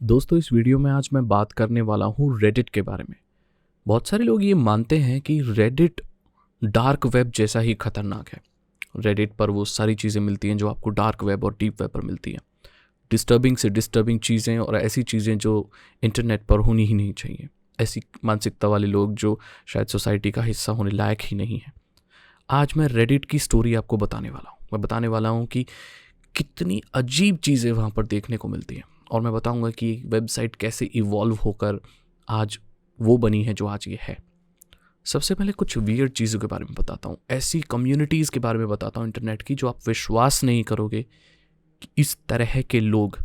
दोस्तों इस वीडियो में आज मैं बात करने वाला हूँ रेडिट के बारे में। बहुत सारे लोग ये मानते हैं कि रेडिट डार्क वेब जैसा ही खतरनाक है। रेडिट पर वो सारी चीज़ें मिलती हैं जो आपको डार्क वेब और डीप वेब पर मिलती हैं। डिस्टर्बिंग से डिस्टर्बिंग चीज़ें और ऐसी चीज़ें जो इंटरनेट पर होनी ही नहीं चाहिए। ऐसी मानसिकता वाले लोग जो शायद सोसाइटी का हिस्सा होने लायक ही नहीं है। आज मैं रेडिट की स्टोरी आपको बताने वाला हूँ। मैं बताने वाला हूँ कि कितनी अजीब चीज़ें वहाँ पर देखने को मिलती हैं और मैं बताऊंगा कि वेबसाइट कैसे इवॉल्व होकर आज वो बनी है जो आज ये है। सबसे पहले कुछ वियर्ड चीज़ों के बारे में बताता हूँ, ऐसी कम्युनिटीज़ के बारे में बताता हूँ इंटरनेट की जो आप विश्वास नहीं करोगे कि इस तरह के लोग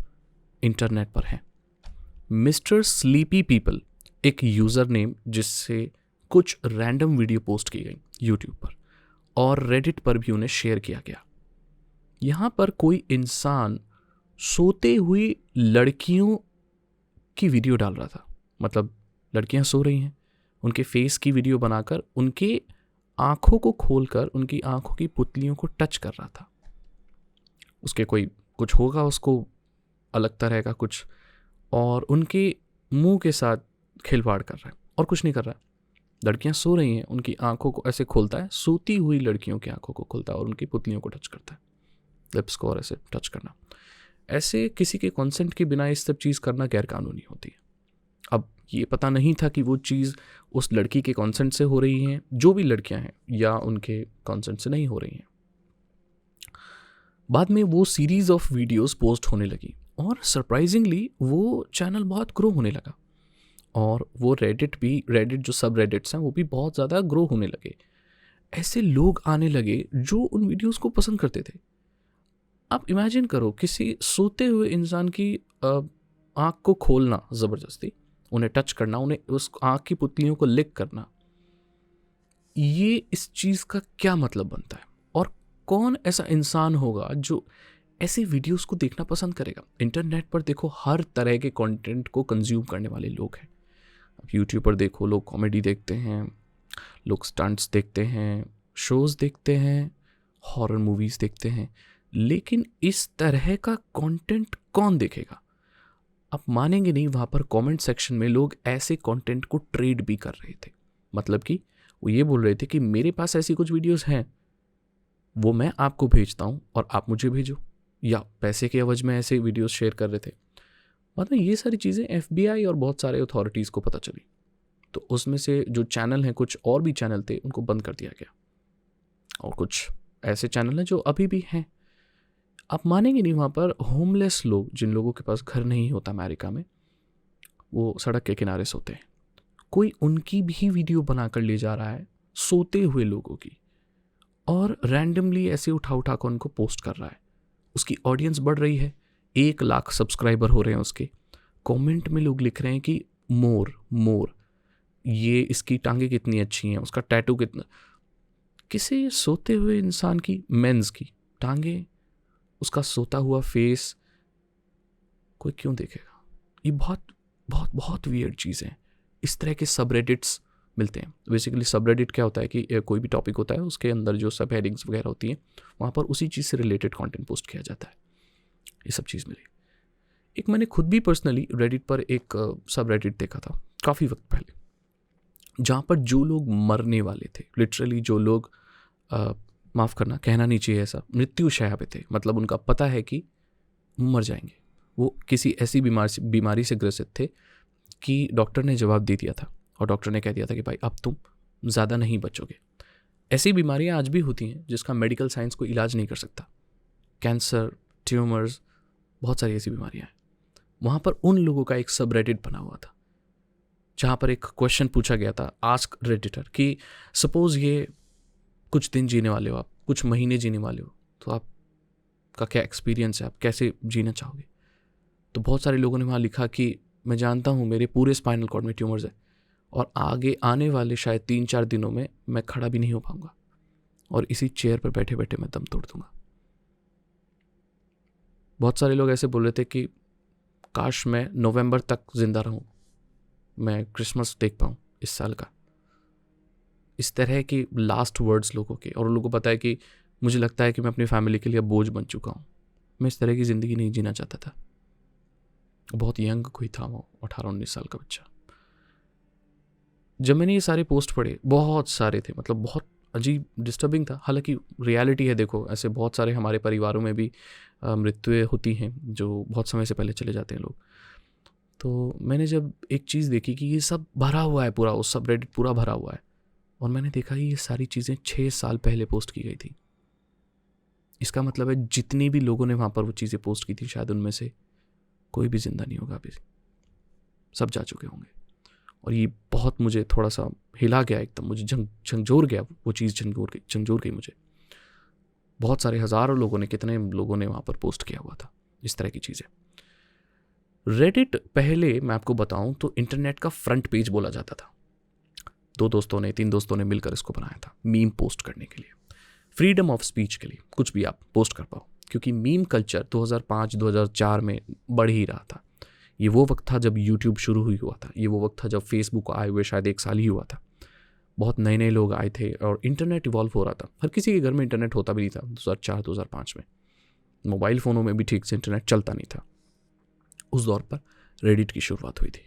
इंटरनेट पर हैं। मिस्टर स्लीपी पीपल एक यूज़र नेम जिससे कुछ रैंडम वीडियो पोस्ट की गई यूट्यूब पर और रेडिट पर भी उन्हें शेयर किया गया। यहाँ पर कोई इंसान सोते हुई लड़कियों की वीडियो डाल रहा था। मतलब लड़कियां सो रही हैं, उनके फेस की वीडियो बनाकर उनके आंखों को खोलकर उनकी आंखों की पुतलियों को टच कर रहा था। उसके कोई कुछ होगा, उसको अलग तरह का कुछ, और उनके मुंह के साथ खिलवाड़ कर रहा है और कुछ नहीं कर रहा है। लड़कियां सो रही हैं, उनकी आंखों को ऐसे खोलता है, सोती हुई लड़कियों की आंखों को खोलता है और उनकी पुतलियों को टच करता है, लिप्स को, और ऐसे टच करना। ऐसे किसी के कंसेंट के बिना इस सब चीज़ करना गैरकानूनी होती है। अब ये पता नहीं था कि वो चीज़ उस लड़की के कंसेंट से हो रही है, जो भी लड़कियां हैं, या उनके कंसेंट से नहीं हो रही हैं। बाद में वो सीरीज ऑफ वीडियोस पोस्ट होने लगी और सरप्राइजिंगली वो चैनल बहुत ग्रो होने लगा और वो रेडिट जो सब रेडिट्स हैं वो भी बहुत ज़्यादा ग्रो होने लगे। ऐसे लोग आने लगे जो उन वीडियोस को पसंद करते थे। आप इमेजिन करो, किसी सोते हुए इंसान की आँख को खोलना ज़बरदस्ती, उन्हें टच करना, उन्हें उस आँख की पुतलियों को लिक करना। ये इस चीज़ का क्या मतलब बनता है और कौन ऐसा इंसान होगा जो ऐसी वीडियोस को देखना पसंद करेगा? इंटरनेट पर देखो, हर तरह के कंटेंट को कंज्यूम करने वाले लोग हैं। अब यूट्यूब पर देखो, लोग कॉमेडी देखते हैं, लोग स्टंट्स देखते हैं, शोज़ देखते हैं, हॉरर मूवीज़ देखते हैं, लेकिन इस तरह का कंटेंट कौन देखेगा? आप मानेंगे नहीं, वहाँ पर कमेंट सेक्शन में लोग ऐसे कंटेंट को ट्रेड भी कर रहे थे। मतलब कि वो ये बोल रहे थे कि मेरे पास ऐसी कुछ वीडियोस हैं, वो मैं आपको भेजता हूँ और आप मुझे भेजो, या पैसे के एवज में ऐसे वीडियोस शेयर कर रहे थे। मतलब ये सारी चीज़ें FBI और बहुत सारे अथॉरिटीज़ को पता चली, तो उसमें से जो चैनल हैं, कुछ और भी चैनल थे, उनको बंद कर दिया गया और कुछ ऐसे चैनल हैं जो अभी भी हैं। आप मानेंगे नहीं, वहाँ पर होमलेस लोग, जिन लोगों के पास घर नहीं होता अमेरिका में, वो सड़क के किनारे सोते हैं। कोई उनकी भी वीडियो बनाकर ले जा रहा है, सोते हुए लोगों की, और रैंडमली ऐसे उठा उठा कर उनको पोस्ट कर रहा है। उसकी ऑडियंस बढ़ रही है, 1 लाख सब्सक्राइबर हो रहे हैं उसके। कमेंट में लोग लिख रहे हैं कि मोर मोर, ये इसकी टांगे कितनी अच्छी हैं, उसका टैटू कितना। किसी सोते हुए इंसान की, मेंस की टांगे, उसका सोता हुआ फेस कोई क्यों देखेगा? ये बहुत बहुत बहुत वियर्ड चीज़ें हैं। इस तरह के सबरेडिट्स मिलते हैं। बेसिकली सबरेडिट क्या होता है कि कोई भी टॉपिक होता है, उसके अंदर जो सब हेडिंग्स वगैरह होती हैं, वहाँ पर उसी चीज़ से रिलेटेड कंटेंट पोस्ट किया जाता है। ये सब चीज़ मिली। एक मैंने खुद भी पर्सनली रेडिट पर एक सबरेडिट देखा था काफ़ी वक्त पहले, जहाँ पर जो लोग मरने वाले थे, लिटरली जो लोग, माफ़ करना, कहना नहीं चाहिए ऐसा, मृत्युशैया पे थे, मतलब उनका पता है कि मर जाएंगे, वो किसी ऐसी बीमारी से ग्रसित थे कि डॉक्टर ने जवाब दे दिया था और डॉक्टर ने कह दिया था कि भाई अब तुम ज़्यादा नहीं बचोगे। ऐसी बीमारियां आज भी होती हैं जिसका मेडिकल साइंस कोई इलाज नहीं कर सकता। कैंसर, ट्यूमर्स, बहुत सारी ऐसी बीमारियां हैं। वहाँ पर उन लोगों का एक सबरेडिट बना हुआ था जहाँ पर एक क्वेश्चन पूछा गया था, आस्क रेडिटर, कि सपोज ये कुछ दिन जीने वाले हो आप, कुछ महीने जीने वाले हो, तो आपका क्या एक्सपीरियंस है, आप कैसे जीना चाहोगे? तो बहुत सारे लोगों ने वहाँ लिखा कि मैं जानता हूँ मेरे पूरे स्पाइनल कॉर्ड में ट्यूमर्स है और आगे आने वाले शायद 3-4 दिनों में मैं खड़ा भी नहीं हो पाऊंगा और इसी चेयर पर बैठे बैठे मैं दम तोड़ दूंगा। बहुत सारे लोग ऐसे बोल रहे थे कि काश मैं नवंबर तक जिंदा रहूं, मैं क्रिसमस देख पाऊं इस साल का। इस तरह की लास्ट वर्ड्स लोगों के, और लोगों को पता है कि मुझे लगता है कि मैं अपनी फैमिली के लिए बोझ बन चुका हूँ, मैं इस तरह की ज़िंदगी नहीं जीना चाहता था। बहुत यंग कोई था वो, 18-19 साल का बच्चा। जब मैंने ये सारे पोस्ट पढ़े, बहुत सारे थे, मतलब बहुत अजीब डिस्टर्बिंग था। हालांकि रियलिटी है, देखो ऐसे बहुत सारे हमारे परिवारों में भी मृत्युएं होती हैं जो बहुत समय से पहले चले जाते हैं लोग। तो मैंने जब एक चीज़ देखी कि ये सब भरा हुआ है, पूरा उस सब रेडिट पूरा भरा हुआ है, और मैंने देखा ये सारी चीज़ें 6 साल पहले पोस्ट की गई थी। इसका मतलब है जितने भी लोगों ने वहाँ पर वो चीज़ें पोस्ट की थी, शायद उनमें से कोई भी ज़िंदा नहीं होगा अभी, सब जा चुके होंगे। और ये बहुत मुझे थोड़ा सा हिला गया, एकदम मुझे झंझोर गया वो चीज़, झंझोर गई मुझे। बहुत सारे हज़ारों लोगों ने, कितने लोगों ने वहाँ पर पोस्ट किया हुआ था इस तरह की चीज़ें। रेडिट पहले मैं आपको बताऊं तो इंटरनेट का फ्रंट पेज बोला जाता था। 3 दोस्तों ने मिलकर इसको बनाया था मीम पोस्ट करने के लिए, फ्रीडम ऑफ स्पीच के लिए, कुछ भी आप पोस्ट कर पाओ। क्योंकि मीम कल्चर 2005-2004 में बढ़ ही रहा था। ये वो वक्त था जब यूट्यूब शुरू हुआ था, ये वो वक्त था जब फेसबुक आए हुए शायद 1 साल ही हुआ था। बहुत नए नए लोग आए थे और इंटरनेट इवॉल्व हो रहा था। हर किसी के घर में इंटरनेट होता भी नहीं था 2004-2005 में। मोबाइल फ़ोनों में भी ठीक से इंटरनेट चलता नहीं था। उस दौर पर रेडिट की शुरुआत हुई थी।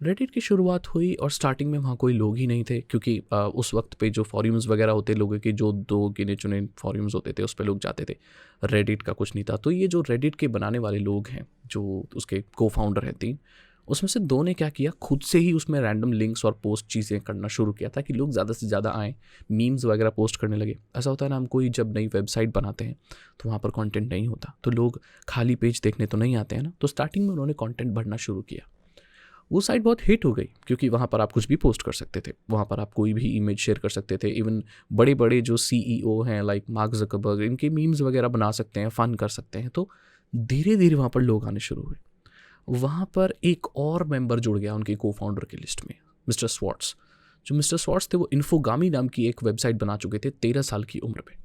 रेडिट की शुरुआत हुई और स्टार्टिंग में वहाँ कोई लोग ही नहीं थे, क्योंकि उस वक्त पे जो फॉरम्स वगैरह होते, लोगों के जो 2 गिने चुने फॉरम्स होते थे उस पर लोग जाते थे। रेडिट का कुछ नहीं था। तो ये जो रेडिट के बनाने वाले लोग हैं, जो उसके को फाउंडर हैं 3, उसमें से 2 ने क्या किया, खुद से ही उसमें रैंडम लिंक्स और पोस्ट चीज़ें करना शुरू किया ताकि लोग ज़्यादा से ज़्यादा आएँ, मीम्स वगैरह पोस्ट करने लगे। ऐसा होता है ना, हम कोई जब नई वेबसाइट बनाते हैं तो वहाँ पर कंटेंट नहीं होता, तो लोग खाली पेज देखने तो नहीं आते हैं ना। तो स्टार्टिंग में उन्होंने कंटेंट भरना शुरू किया। वो साइट बहुत हिट हो गई क्योंकि वहाँ पर आप कुछ भी पोस्ट कर सकते थे, वहाँ पर आप कोई भी इमेज शेयर कर सकते थे। इवन बड़े बड़े जो CEO हैं लाइक मार्क ज़करबर्ग, इनके मीम्स वगैरह बना सकते हैं, फ़न कर सकते हैं। तो धीरे धीरे वहाँ पर लोग आने शुरू हुए। वहाँ पर एक और मेंबर जुड़ गया उनके को फाउंडर की लिस्ट में, मिस्टर स्वॉर्ट्स। जो मिस्टर स्वॉर्ट्स थे वो इन्फोगामी नाम की एक वेबसाइट बना चुके थे 13 साल की उम्र में।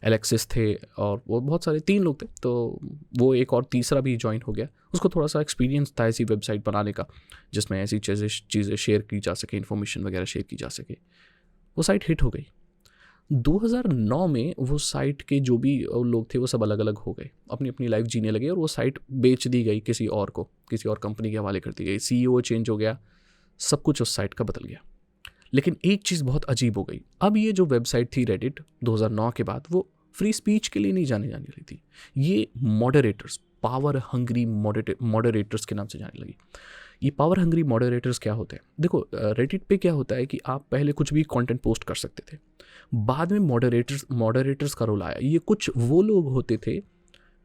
एलेक्सिस थे और वो बहुत सारे 3 लोग थे, तो वो एक और तीसरा भी ज्वाइन हो गया। उसको थोड़ा सा एक्सपीरियंस था ऐसी वेबसाइट बनाने का जिसमें ऐसी चीज़ें शेयर की जा सके, इन्फॉर्मेशन वगैरह शेयर की जा सके। वो साइट हिट हो गई। 2009 में वो साइट के जो भी लोग थे वो सब अलग अलग हो गए, अपनी अपनी लाइफ जीने लगे, और वो साइट बेच दी गई किसी और को, किसी और कंपनी के हवाले कर दी गई। CEO चेंज हो गया, सब कुछ उस साइट का बदल गया। लेकिन एक चीज़ बहुत अजीब हो गई। अब ये जो वेबसाइट थी रेडिट 2009 के बाद, वो फ्री स्पीच के लिए नहीं जाने वाली थी। ये मॉडरेटर्स, पावर हंग्री मॉडरेटर्स के नाम से जाने लगी। ये पावर हंग्री मॉडरेटर्स क्या होते हैं? देखो रेडिट पे क्या होता है कि आप पहले कुछ भी कंटेंट पोस्ट कर सकते थे, बाद में मॉडरेटर्स का रोल आया। ये कुछ वो लोग होते थे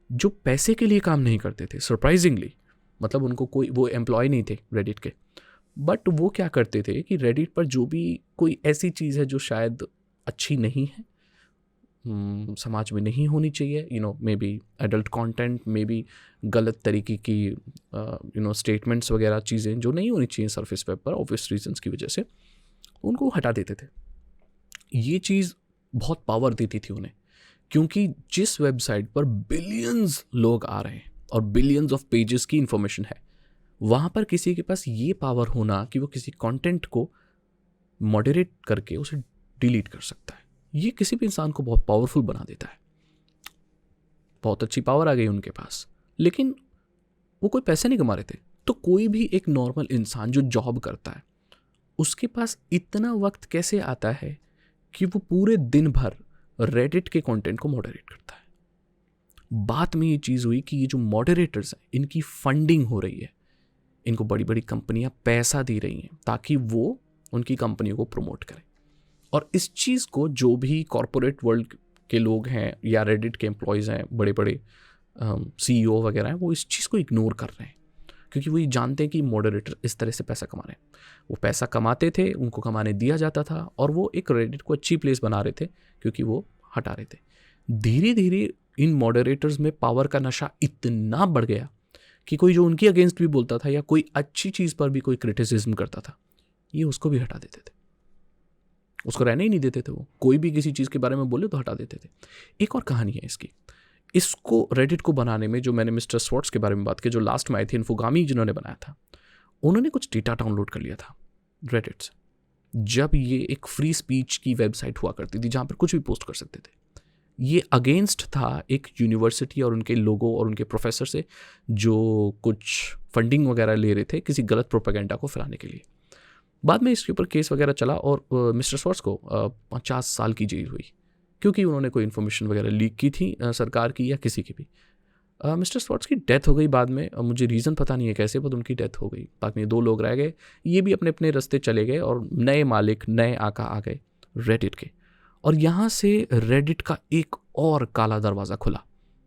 जो पैसे के लिए काम नहीं करते थे, सरप्राइजिंगली। मतलब उनको कोई वो एम्प्लॉय नहीं थे रेडिट के, बट वो क्या करते थे कि रेडिट पर जो भी कोई ऐसी चीज़ है जो शायद अच्छी नहीं है, समाज में नहीं होनी चाहिए, may be adult content, may be गलत तरीके की स्टेटमेंट्स वगैरह, चीज़ें जो नहीं होनी चाहिए सरफेस वेब पर ऑब्वियस रीजंस की वजह से, उनको हटा देते थे। ये चीज़ बहुत पावर देती थी उन्हें, क्योंकि जिस वेबसाइट पर बिलियंस लोग आ रहे हैं और बिलियंस ऑफ पेजेस की इंफॉर्मेशन है, वहाँ पर किसी के पास ये पावर होना कि वो किसी कंटेंट को मॉडरेट करके उसे डिलीट कर सकता है, ये किसी भी इंसान को बहुत पावरफुल बना देता है। बहुत अच्छी पावर आ गई उनके पास। लेकिन वो कोई पैसे नहीं कमा रहे थे, तो कोई भी एक नॉर्मल इंसान जो जॉब करता है, उसके पास इतना वक्त कैसे आता है कि वो पूरे दिन भर रेडिट के कंटेंट को मॉडरेट करता है? बात में ये चीज़ हुई कि ये जो मॉडरेटर्स हैं, इनकी फंडिंग हो रही है, इनको बड़ी बड़ी कंपनियां पैसा दे रही हैं ताकि वो उनकी कंपनियों को प्रमोट करें। और इस चीज़ को जो भी कॉरपोरेट वर्ल्ड के लोग हैं या रेडिट के एम्प्लॉयज़ हैं, बड़े बड़े CEO वगैरह हैं, वो इस चीज़ को इग्नोर कर रहे हैं, क्योंकि वो ये जानते हैं कि मॉडरेटर इस तरह से पैसा कमा रहे हैं। वो पैसा कमाते थे, उनको कमाने दिया जाता था, और वो एक रेडिट को अच्छी प्लेस बना रहे थे क्योंकि वो हटा रहे थे। धीरे धीरे इन मॉडरेटर्स में पावर का नशा इतना बढ़ गया कि कोई जो उनकी अगेंस्ट भी बोलता था या कोई अच्छी चीज़ पर भी कोई क्रिटिसिज्म करता था, ये उसको भी हटा देते थे, उसको रहने ही नहीं देते थे। वो कोई भी किसी चीज़ के बारे में बोले तो हटा देते थे। एक और कहानी है इसकी। इसको रेडिट को बनाने में जो मैंने मिस्टर स्वॉर्ट्स के बारे में बात की, जो लास्ट में आए थे इन्फोगामी जिन्होंने बनाया था, उन्होंने कुछ डेटा डाउनलोड कर लिया था रेडिट से। जब ये एक फ्री स्पीच की वेबसाइट हुआ करती थी जहाँ पर कुछ भी पोस्ट कर सकते थे, ये अगेंस्ट था एक यूनिवर्सिटी और उनके लोगों और उनके प्रोफेसर से, जो कुछ फंडिंग वगैरह ले रहे थे किसी गलत प्रोपेगेंडा को फैलाने के लिए। बाद में इसके ऊपर केस वगैरह चला और मिस्टर स्वॉर्ट्स को 50 साल की जेल हुई, क्योंकि उन्होंने कोई इन्फॉर्मेशन वगैरह लीक की थी सरकार की या किसी की भी। मिस्टर स्वॉर्ट्स की डेथ हो गई बाद में, मुझे रीज़न पता नहीं है कैसे, बट उनकी डेथ हो गई। बाद में 2 लोग रह गए, ये भी अपने अपने रास्ते चले गए और नए मालिक, नए आका आ गए रेडिट के। और यहाँ से रेडिट का एक और काला दरवाज़ा खुला,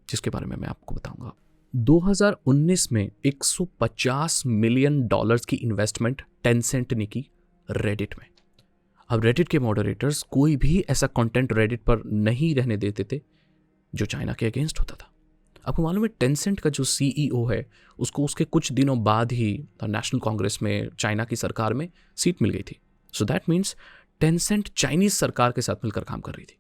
जिसके बारे में मैं आपको बताऊंगा। 2019 में $150 मिलियन की इन्वेस्टमेंट टेंसेंट ने की रेडिट में। अब रेडिट के मॉडरेटर्स कोई भी ऐसा कंटेंट रेडिट पर नहीं रहने देते थे जो चाइना के अगेंस्ट होता था। आपको मालूम है टेंसेंट का जो सीईओ है उसको उसके कुछ दिनों बाद ही नेशनल कांग्रेस में चाइना की सरकार में सीट मिल गई थी। So that means Tencent Chinese सरकार के साथ मिलकर काम कर रही थी।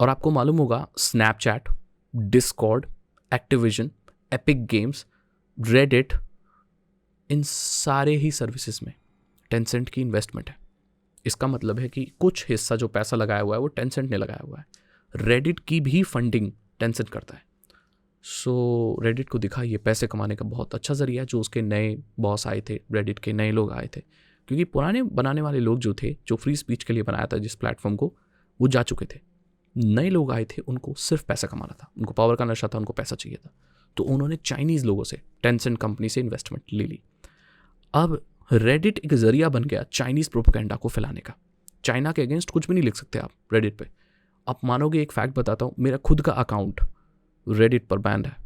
और आपको मालूम होगा Snapchat, Discord, Activision, Epic Games, Reddit, इन सारे ही सर्विसेज में टेंसेंट की इन्वेस्टमेंट है। इसका मतलब है कि कुछ हिस्सा जो पैसा लगाया हुआ है वो टेंसेंट ने लगाया हुआ है। रेडिट की भी फंडिंग टेंसेंट करता है। सो रेडिट को दिखा ये पैसे कमाने का बहुत अच्छा जरिया। जो उसके नए बॉस आए थे, रेडिट के नए लोग आए थे, क्योंकि पुराने बनाने वाले लोग जो थे, जो फ्री स्पीच के लिए बनाया था जिस प्लेटफॉर्म को, वो जा चुके थे। नए लोग आए थे, उनको सिर्फ पैसा कमाना था, उनको पावर का नशा था, उनको पैसा चाहिए था। तो उन्होंने चाइनीज़ लोगों से, टेंसेंट कंपनी से इन्वेस्टमेंट ले ली। अब रेडिट एक जरिया बन गया चाइनीज़ प्रोपेगेंडा को फैलाने का। चाइना के अगेंस्ट कुछ भी नहीं लिख सकते आप रेडिट पे। आप मानोगे, एक फैक्ट बताता हूँ, मेरा खुद का अकाउंट रेडिट पर बैन है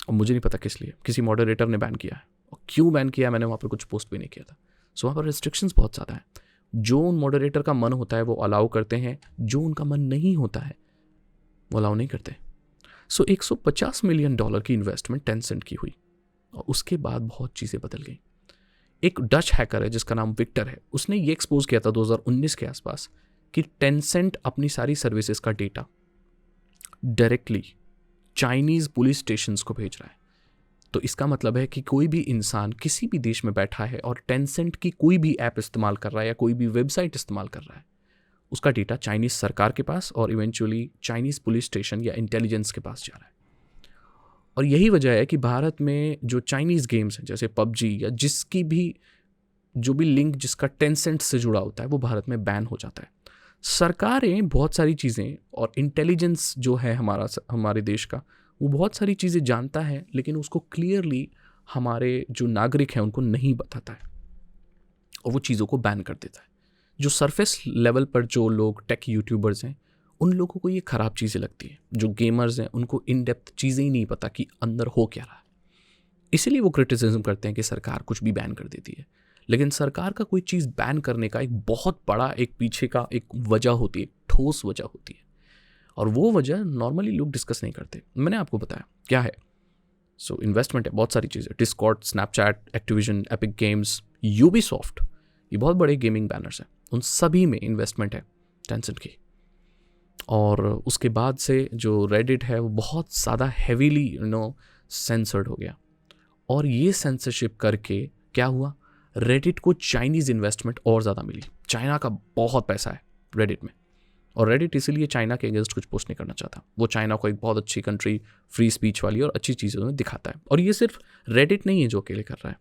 और मुझे नहीं पता किस लिए, किसी मॉडरेटर ने बैन किया है। और क्यों बैन किया है, मैंने वहाँ पर कुछ पोस्ट भी नहीं किया था। सो वहाँ पर रिस्ट्रिक्शंस बहुत ज़्यादा हैं। जो उन मॉडरेटर का मन होता है वो अलाउ करते हैं, जो उनका मन नहीं होता है वो अलाउ नहीं करते। सो $150 मिलियन की इन्वेस्टमेंट टेंसेंट की हुई और उसके बाद बहुत चीज़ें बदल गई। एक डच हैकर है जिसका नाम विक्टर है, उसने ये एक्सपोज किया था 2019 के आसपास कि टेंसेंट अपनी सारी सर्विसेज का data directly Chinese police stations को भेज रहा है। तो इसका मतलब है कि कोई भी इंसान किसी भी देश में बैठा है और टेंसेंट की कोई भी ऐप इस्तेमाल कर रहा है या कोई भी वेबसाइट इस्तेमाल कर रहा है, उसका डेटा चाइनीज़ सरकार के पास और इवेंचुअली चाइनीज़ पुलिस स्टेशन या इंटेलिजेंस के पास जा रहा है। और यही वजह है कि भारत में जो चाइनीज़ गेम्स हैं जैसे पबजी या जिसकी भी जो भी लिंक जिसका टेंसेंट से जुड़ा होता है वो भारत में बैन हो जाता है। सरकारें बहुत सारी चीज़ें और इंटेलिजेंस जो है हमारे देश का, वो बहुत सारी चीज़ें जानता है, लेकिन उसको क्लियरली हमारे जो नागरिक हैं उनको नहीं बताता है और वो चीज़ों को बैन कर देता है। जो सरफेस लेवल पर जो लोग टेक यूट्यूबर्स हैं उन लोगों को ये ख़राब चीज़ें लगती हैं। जो गेमर्स हैं उनको इन डेप्थ चीज़ें ही नहीं पता कि अंदर हो क्या रहा है, इसीलिए वो क्रिटिसिज्म करते हैं कि सरकार कुछ भी बैन कर देती है। लेकिन सरकार का कोई चीज़ बैन करने का एक बहुत बड़ा एक पीछे का एक वजह होती है, ठोस वजह होती है, और वो वजह नॉर्मली लोग डिस्कस नहीं करते। मैंने आपको बताया क्या है। सो इन्वेस्टमेंट है, बहुत सारी चीज़ें, Discord, Snapchat, Activision, Epic games, Ubisoft, ये बहुत बड़े गेमिंग बैनर्स हैं, उन सभी में इन्वेस्टमेंट है टेंसेंट की। और उसके बाद से जो रेडिट है वो बहुत ज़्यादा हैवीली सेंसर्ड हो गया। और ये सेंसरशिप करके क्या हुआ, रेडिट को चाइनीज़ इन्वेस्टमेंट और ज़्यादा मिली। चाइना का बहुत पैसा है रेडिट में, और रेडिट इसीलिए चाइना के अगेंस्ट कुछ पोस्ट नहीं करना चाहता। वो चाइना को एक बहुत अच्छी कंट्री, फ्री स्पीच वाली और अच्छी चीज़ों में दिखाता है। और ये सिर्फ रेडिट नहीं है जो अकेले कर रहा है,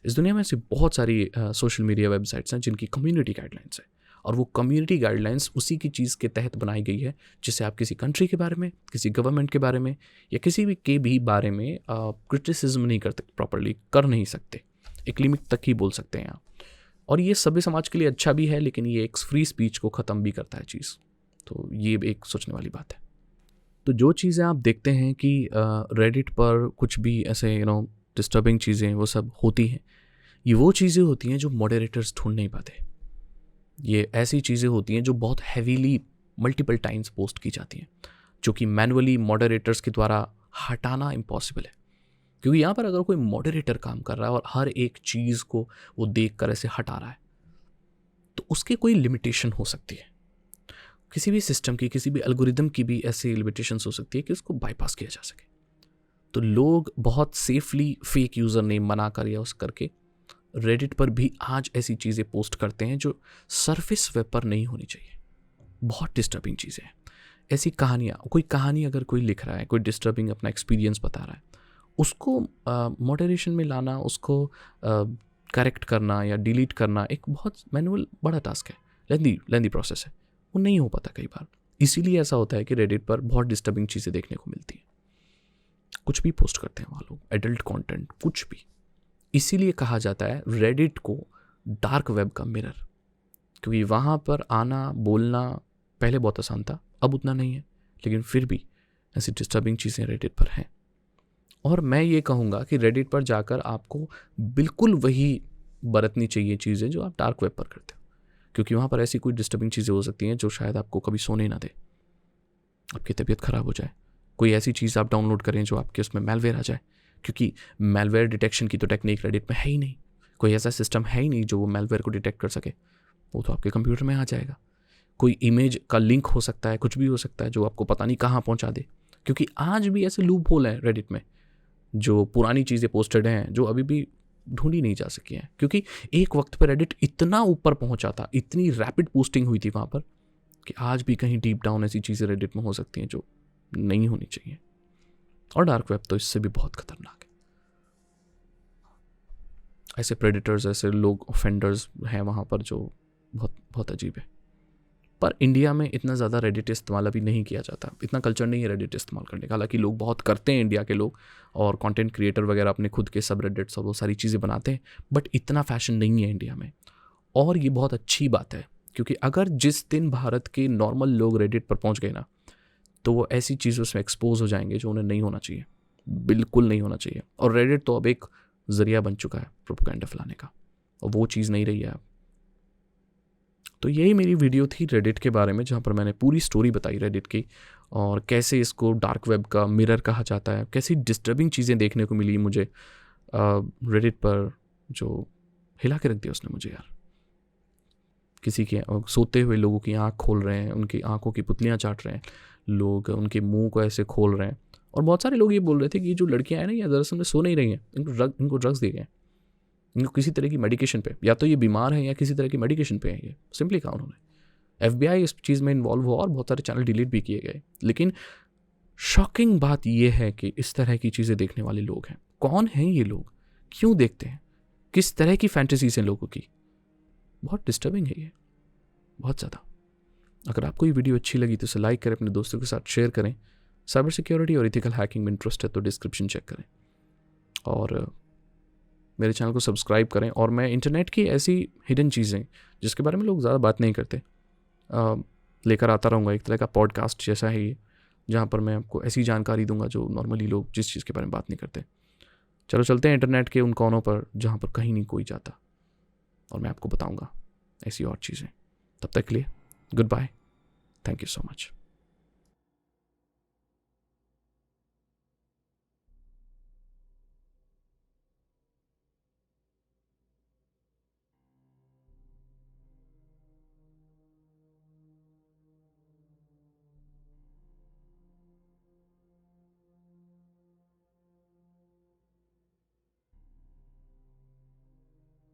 इस दुनिया में ऐसी बहुत सारी सोशल मीडिया वेबसाइट्स हैं जिनकी कम्युनिटी गाइडलाइंस है, और वो कम्युनिटी गाइडलाइंस उसी की चीज़ के तहत बनाई गई है, जिससे आप किसी कंट्री के बारे में, किसी गवर्नमेंट के बारे में या किसी भी के भी बारे में क्रिटिसिज्म नहीं करते, प्रॉपरली कर नहीं सकते, एक लिमिट तक ही बोल सकते हैं आप। और ये सभ्य समाज के लिए अच्छा भी है, लेकिन ये एक फ्री स्पीच को ख़त्म भी करता है चीज़। तो ये एक सोचने वाली बात है। तो जो चीज़ें आप देखते हैं कि रेडिट पर कुछ भी ऐसे डिस्टर्बिंग चीज़ें वो सब होती हैं, ये वो चीज़ें होती हैं जो मॉडरेटर्स ढूंढ नहीं पाते। ये ऐसी चीज़ें होती हैं जो बहुत हैवीली मल्टीपल टाइम्स पोस्ट की जाती हैं, जो कि मैनुअली मॉडरेटर्स के द्वारा हटाना इम्पॉसिबल है। क्योंकि यहाँ पर अगर कोई मॉडरेटर काम कर रहा है और हर एक चीज़ को वो देख कर ऐसे हटा रहा है, तो उसके कोई लिमिटेशन हो सकती है। किसी भी सिस्टम की, किसी भी एल्गोरिदम की भी ऐसी लिमिटेशंस हो सकती है कि उसको बाईपास किया जा सके। तो लोग बहुत सेफली फेक यूज़र नेम बनाकर या उस करके रेडिट पर भी आज ऐसी चीज़ें पोस्ट करते हैं जो सरफेस वेब पर नहीं होनी चाहिए। बहुत डिस्टर्बिंग चीज़ें हैं। ऐसी कहानियाँ, कोई कहानी अगर कोई लिख रहा है, कोई डिस्टर्बिंग अपना एक्सपीरियंस बता रहा है, उसको मॉडरेशन में लाना, उसको करेक्ट करना या डिलीट करना एक बहुत मैनुअल बड़ा टास्क है, लेंदी प्रोसेस है, वो नहीं हो पाता कई बार। इसीलिए ऐसा होता है कि रेडिट पर बहुत डिस्टर्बिंग चीज़ें देखने को मिलती हैं। कुछ भी पोस्ट करते हैं वहाँ लोग, एडल्ट कंटेंट, कुछ भी। इसीलिए कहा जाता है रेडिट को डार्क वेब का मिरर, क्योंकि वहाँ पर आना बोलना पहले बहुत आसान था, अब उतना नहीं है, लेकिन फिर भी ऐसी डिस्टर्बिंग चीज़ें रेडिट पर हैं। और मैं ये कहूँगा कि रेडिट पर जाकर आपको बिल्कुल वही बरतनी चाहिए चीज़ें जो आप डार्क वेब पर करते हो, क्योंकि वहाँ पर ऐसी कोई डिस्टर्बिंग चीज़ें हो सकती हैं जो शायद आपको कभी सोने ना दे, आपकी तबीयत ख़राब हो जाए। कोई ऐसी चीज़ आप डाउनलोड करें जो आपके उसमें मैलवेयर आ जाए, क्योंकि मैलवेयर डिटेक्शन की तो टेक्निक रेडिट में है ही नहीं, कोई ऐसा सिस्टम है ही नहीं जो वो मैलवेयर को डिटेक्ट कर सके, वो तो आपके कंप्यूटर में आ जाएगा। कोई इमेज का लिंक हो सकता है, कुछ भी हो सकता है जो आपको पता नहीं कहाँ पहुँचा दे, क्योंकि आज भी ऐसे लूप होल हैं रेडिट में जो पुरानी चीज़ें पोस्टेड हैं जो अभी भी ढूंढी नहीं जा सकी हैं, क्योंकि एक वक्त पर रेडिट इतना ऊपर पहुंचा था, इतनी रैपिड पोस्टिंग हुई थी वहाँ पर, कि आज भी कहीं डीप डाउन ऐसी चीज़ें रेडिट में हो सकती हैं जो नहीं होनी चाहिए। और डार्क वेब तो इससे भी बहुत खतरनाक है। ऐसे प्रेडिटर्स, ऐसे लोग, ऑफेंडर्स हैं वहाँ पर जो बहुत बहुत अजीब है। पर इंडिया में इतना ज़्यादा रेडिट इस्तेमाल अभी नहीं किया जाता, इतना कल्चर नहीं है रेडिट इस्तेमाल करने का। हालांकि लोग बहुत करते हैं इंडिया के लोग, और कंटेंट क्रिएटर वगैरह अपने खुद के सब रेडिट्स और वो सारी चीज़ें बनाते हैं, बट इतना फैशन नहीं है इंडिया में। और ये बहुत अच्छी बात है, क्योंकि अगर जिस दिन भारत के नॉर्मल लोग रेडिट पर पहुँच गए ना, तो वो ऐसी चीज़ों से एक्सपोज हो जाएंगे जो उन्हें नहीं होना चाहिए, बिल्कुल नहीं होना चाहिए। और रेडिट तो अब एक ज़रिया बन चुका है प्रोपेगेंडा फैलाने का, और वो चीज़ नहीं रही है अब। तो यही मेरी वीडियो थी रेडिट के बारे में, जहाँ पर मैंने पूरी स्टोरी बताई रेडिट की, और कैसे इसको डार्क वेब का मिरर कहा जाता है, कैसी डिस्टर्बिंग चीज़ें देखने को मिली मुझे रेडिट पर, जो हिला के रख दिया उसने मुझे यार। किसी के सोते हुए लोगों की आँख खोल रहे हैं, उनकी आँखों की पुतलियाँ चाट रहे हैं लोग, उनके मुंह को ऐसे खोल रहे हैं। और बहुत सारे लोग ये बोल रहे थे कि ये जो लड़कियाँ हैं ना, ये दरअसल में सो नहीं रही हैं, इनको ड्रग्स दिए गए, इनको किसी तरह की मेडिकेशन पे, या तो ये बीमार है या किसी तरह की मेडिकेशन पे है। ये सिंपली कहा उन्होंने। FBI इस चीज़ में इन्वॉल्व हुआ और बहुत सारे चैनल डिलीट भी किए गए। लेकिन शॉकिंग बात यह है कि इस तरह की चीज़ें देखने वाले लोग हैं। कौन हैं ये लोग, क्यों देखते हैं, किस तरह की फैंटेसीज हैं लोगों की? बहुत डिस्टर्बिंग है ये, बहुत ज़्यादा। अगर आपको ये वीडियो अच्छी लगी तो इसे लाइक करें, अपने दोस्तों के साथ शेयर करें। साइबर सिक्योरिटी और इथिकल हैकिंग में इंटरेस्ट है तो डिस्क्रिप्शन चेक करें, और मेरे चैनल को सब्सक्राइब करें। और मैं इंटरनेट की ऐसी हिडन चीज़ें जिसके बारे में लोग ज़्यादा बात नहीं करते लेकर आता रहूँगा। एक तरह का पॉडकास्ट जैसा है ये, जहाँ पर मैं आपको ऐसी जानकारी दूंगा जो नॉर्मली लोग जिस चीज़ के बारे में बात नहीं करते। चलो चलते हैं इंटरनेट के उन कोनों पर जहाँ पर कहीं नहीं कोई जाता, और मैं आपको बताऊँगा ऐसी और चीज़ें। तब तक के लिए goodbye, thank you so much.